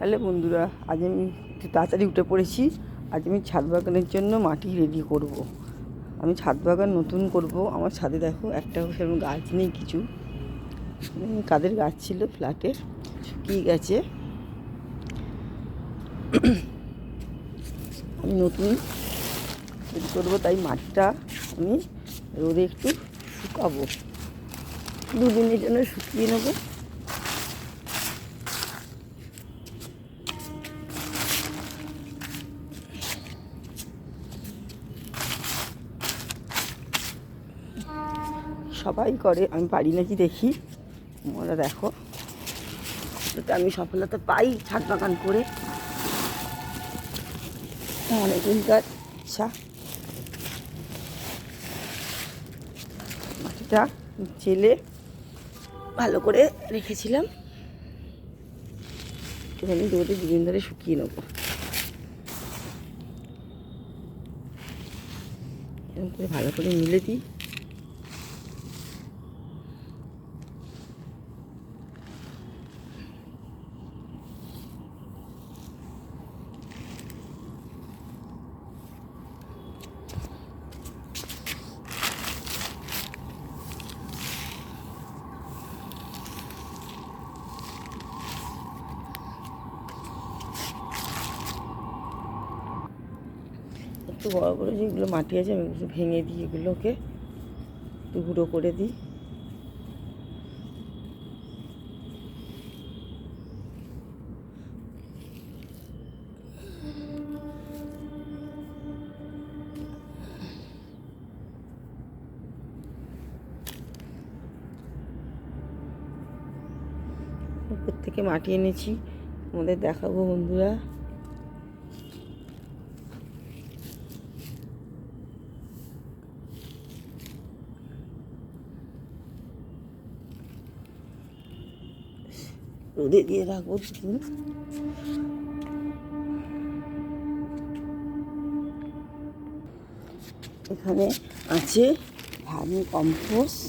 Hello বন্ধুরা, আজ আমি একটু তাড়াতাড়ি উঠে পড়েছি। আজ আমি ছাদ বাগানের জন্য মাটি রেডি করব। আমি ছাদ বাগান নতুন করব। আমার ছাদে দেখো একটা সেরকম গাছ নেই কিছু, কাদের গাছ ছিল ফ্ল্যাটের, শুকিয়ে গেছে। আমি নতুন রেডি করবো, তাই মাটিটা আমি রোদে একটু শুকাবো, 2 দিনের জন্য শুকিয়ে নেবো। সবাই করে, আমি পারি নাকি দেখি। তোমরা দেখো, যাতে আমি সফলতা পাই ছাদ বাগান করে। অনেকদিনকার ইচ্ছা। মাটিটা চেলে ভালো করে রেখেছিলাম, একটুখানি রোদে 2 দিন ধরে শুকিয়ে নেবো। এরকম করে ভালো করে মিলে দিই। একটু বড় বড় যেগুলো মাটি আছে আমি একটু ভেঙে দিই, এগুলোকে একটু গুঁড়ো করে দিই। উপর থেকে মাটি এনেছি, আমাদের দেখাবো বন্ধুরা। রোদে দিয়ে রাখবো 2 দিন। এখানে আছে ভার্মি কম্পোস্ট,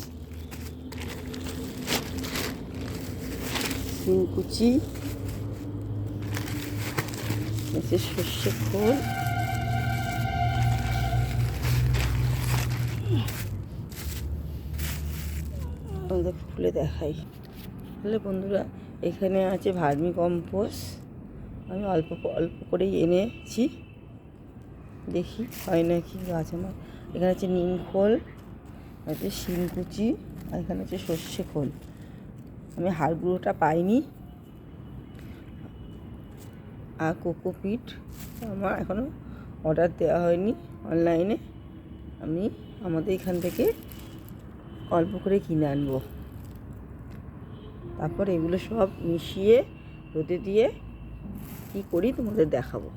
শিমকুচি, আছে সর্ষে খোল, আমাদের খুলে দেখাই। তাহলে বন্ধুরা, এখানে আছে ভার্মি কম্পোস্ট, আমি অল্প অল্প করেই এনেছি, দেখি হয় নাকি গাছ আমার। এখানে আছে নিম খোল, আছে শিমকুচি, আর এখানে আছে সর্ষে খোল। আমি হাড় গুঁড়োটা পাইনি, আর কোকোপিট আমার এখনও অর্ডার দেওয়া হয়নি অনলাইনে। আমি আমাদের এখান থেকে অল্প করে কিনে আনবো, তারপর এগুলো সব মিশিয়ে রোদে দিয়ে কী করি তোমাদের দেখাবো।